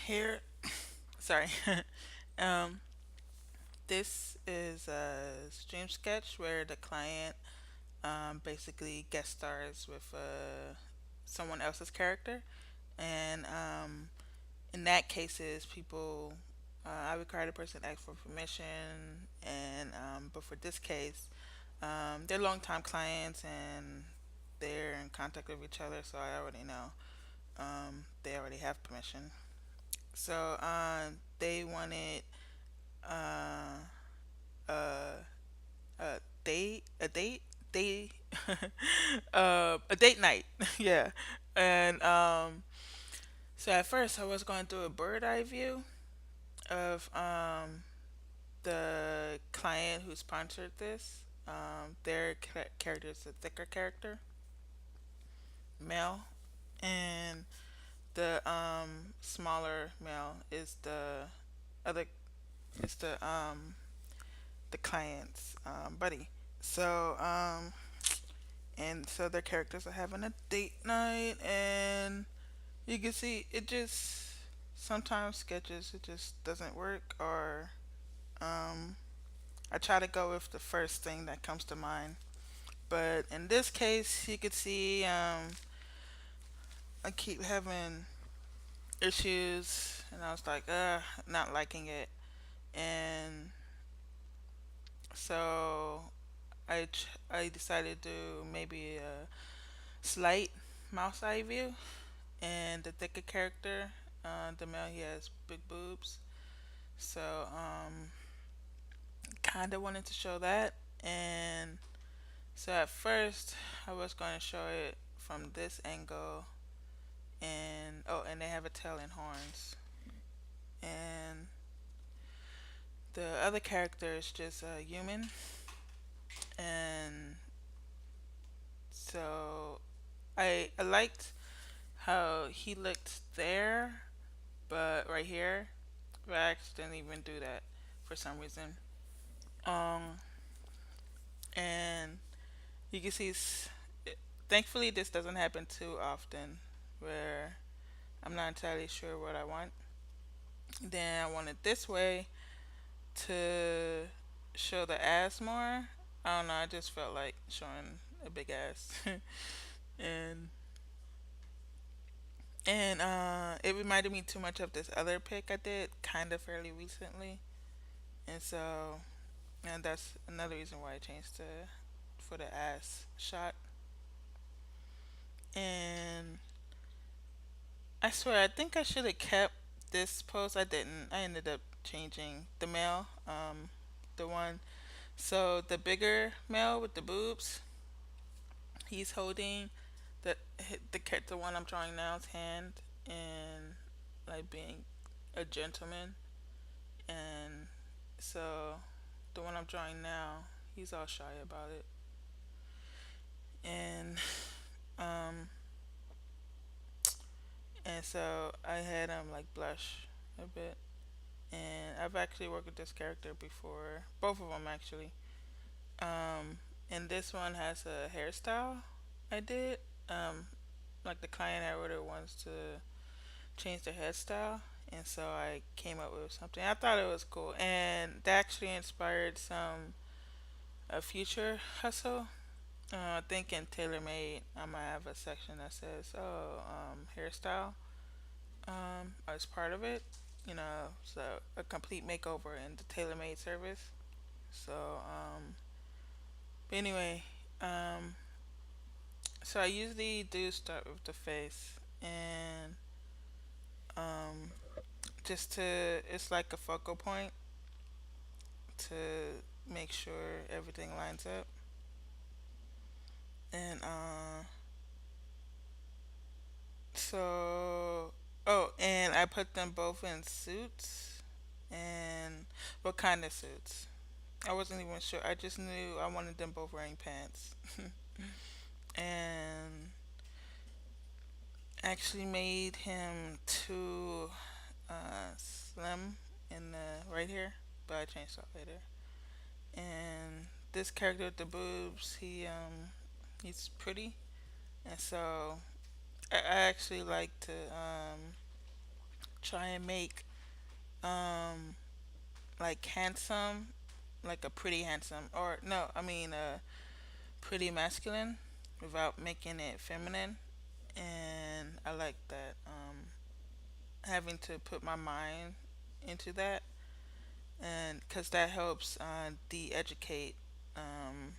Here, sorry. um, this is a stream sketch where the client basically guest stars with someone else's character, and in that cases, people I require the person to ask for permission, and but for this case, they're longtime clients and they're in contact with each other, so I already know they already have permission. So they wanted uh, a a date a date night. Yeah, and so at first I was going through a bird eye view of the client who sponsored this. Their character is a thicker character, male, and the smaller male is other the client's buddy. So and so their characters are having a date night, and you can see it just sometimes sketches it just doesn't work, or um I try to go with the first thing that comes to mind. But in this case, you could see I keep having issues, and I was like, not liking it, and so I decided to maybe a slight mouse eye view, and the thicker character, the male, he has big boobs, so kind of wanted to show that, and so at first I was going to show it from this angle, and oh, and they have a tail and horns, and the other character is just a human, and so I liked how he looked there, but right here, but I actually didn't even do that for some reason. Um, and you can see, thankfully, this doesn't happen too often, where I'm not entirely sure what I want. Then I want it this way to show the ass more. I don't know. I just felt like showing a big ass, and it reminded me too much of this other pic I did kind of fairly recently, and so and that's another reason why I changed to for the ass shot. And I swear, I think I should have kept this pose. I didn't. I ended up changing the male, the one. So the bigger male with the boobs, he's holding the the one I'm drawing now's hand, and like being a gentleman, and so the one I'm drawing now, he's all shy about it, and um and so I had him like blush a bit, and I've actually worked with this character before, both of them actually. And this one has a hairstyle I did. Um, like the client I ordered wants to change their hairstyle, and so I came up with something. I thought it was cool, and that actually inspired some a future hustle. I think in TaylorMade, I might have a section that says, "Oh, hairstyle," as part of it. So a complete makeover in the TaylorMade service. So, but anyway, um, so I usually do start with the face, and um, just to it's like a focal point to make sure everything lines up. And so oh, and I put them both in suits. And what kind of suits? I wasn't even sure. I just knew I wanted them both wearing pants. And actually made him too slim in the right here, but I changed that later. And this character with the boobs, he's pretty, and so I actually like to try and make um like handsome, like a pretty handsome, or no, I mean pretty masculine without making it feminine. And I like that, having to put my mind into that, and because that helps de-educate um,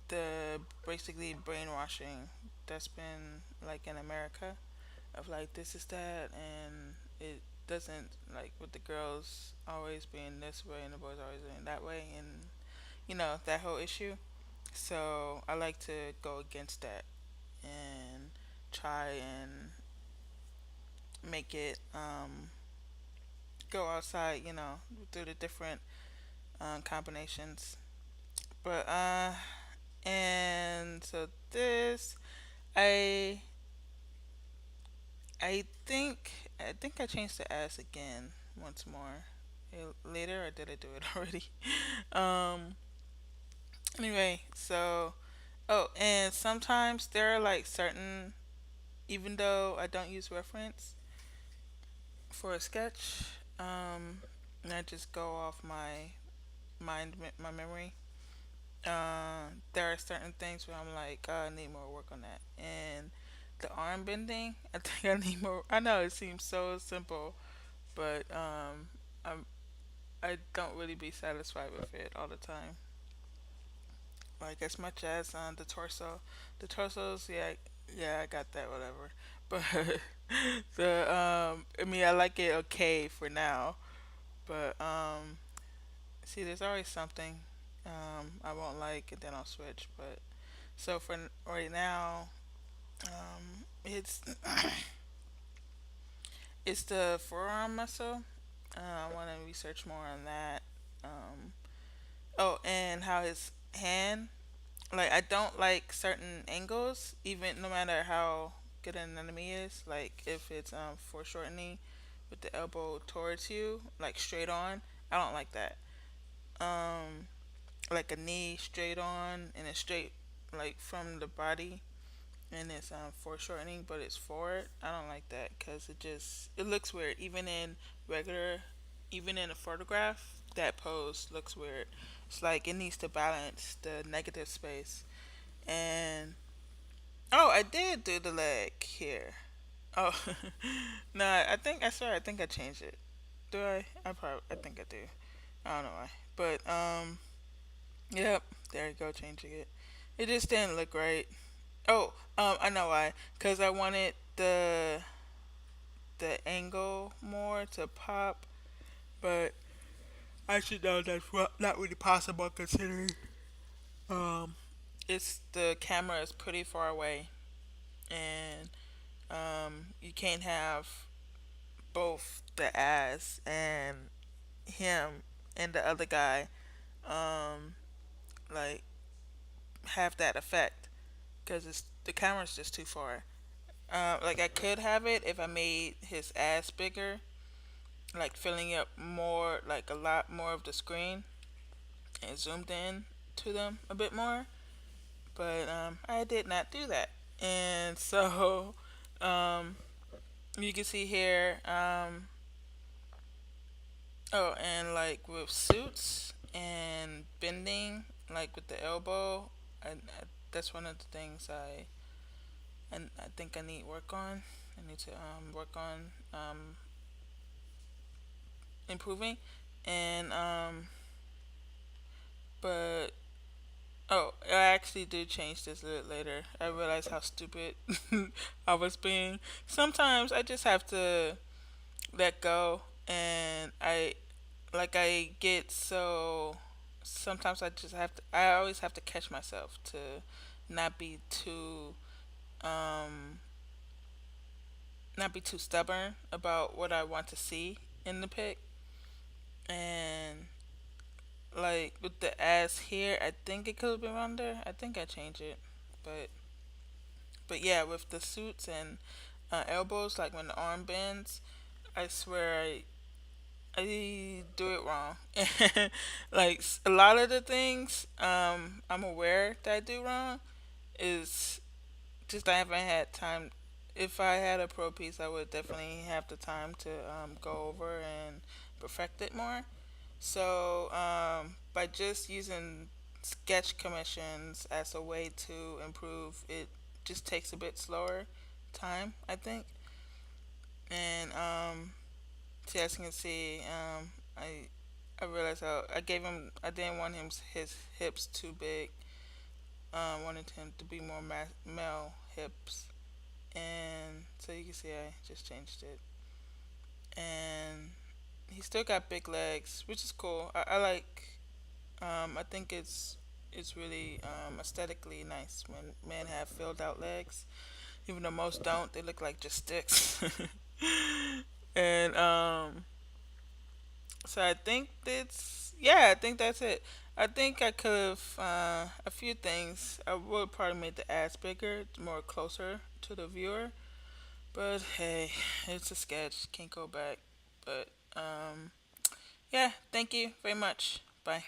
the basically brainwashing that's been like in America, of like this is that, and it doesn't, like with the girls always being this way and the boys always being that way, and that whole issue. So I like to go against that and try and make it go outside, through the different combinations. But and so this, I I think I changed the ass again once more. Later, or did I do it already? um. Anyway, so and sometimes there are like certain, even though I don't use reference for a sketch, and I just go off my my memory. There are certain things where I'm like, oh, I need more work on that. And the arm bending, I think I need more. I know it seems so simple, but I'm I don't really be satisfied with it all the time. Like as much as the torsos, yeah, yeah, I got that, whatever. But I mean, I like it okay for now. But see, there's always something I won't like, and then I'll switch. But so for right now, it's it's the forearm muscle. I want to research more on that. Um, oh, and how his hand, like I don't like certain angles, even no matter how good an enemy is. Like if it's foreshortening with the elbow towards you, like straight on, I don't like that. Um, like a knee straight on and it's straight like from the body, and it's foreshortening, but it's forward. I don't like that because it looks weird. Regular, even in a photograph, that pose looks weird. It's like it needs to balance the negative space. And oh, I did do the leg here. Oh, no, I think I changed it. Do I? I think I do. I don't know why, but yep, there you go, changing it. It just didn't look right. Oh, I know why. Cause I wanted the angle more to pop, but I should know that's not really possible considering um it's the camera is pretty far away, and you can't have both the ass and him and the other guy um like have that effect because it's the camera's just too far. Like I could have it if I made his ass bigger, like filling up more, like a lot more of the screen, and zoomed in to them a bit more. But I did not do that, and so um, you can see here. Oh, and like with suits and bending, like with the elbow, that's one of the things I think I need work on. I need to work on improving, and but oh, I actually did change this a little later. I realized how stupid I was being. Sometimes I just have to let go, and I get so. Sometimes I just have to. I always have to catch myself to not be too um not be too stubborn about what I want to see in the pic. And like with the ass here, I think it could have been rounder. I think I changed it, but yeah, with the suits and elbows, like when the arm bends, I swear I do it wrong. Like a lot of the things I'm aware that I do wrong is just I haven't had time. if I had a pro piece, I would definitely have the time to go over and perfect it more. So by just using sketch commissions as a way to improve, it just takes a bit slower time, I think. And see, as you can see, I realized how I gave him. I didn't want his hips too big. Wanted him to be more male hips, and so you can see I just changed it. And he still got big legs, which is cool. I like. I think it's really aesthetically nice when men have filled out legs. Even though most don't, they look like just sticks. And so I think that's yeah, I think that's it. I think I could have a few things. I would probably make the ads bigger, more closer to the viewer. But hey, it's a sketch. Can't go back. But yeah, thank you very much. Bye.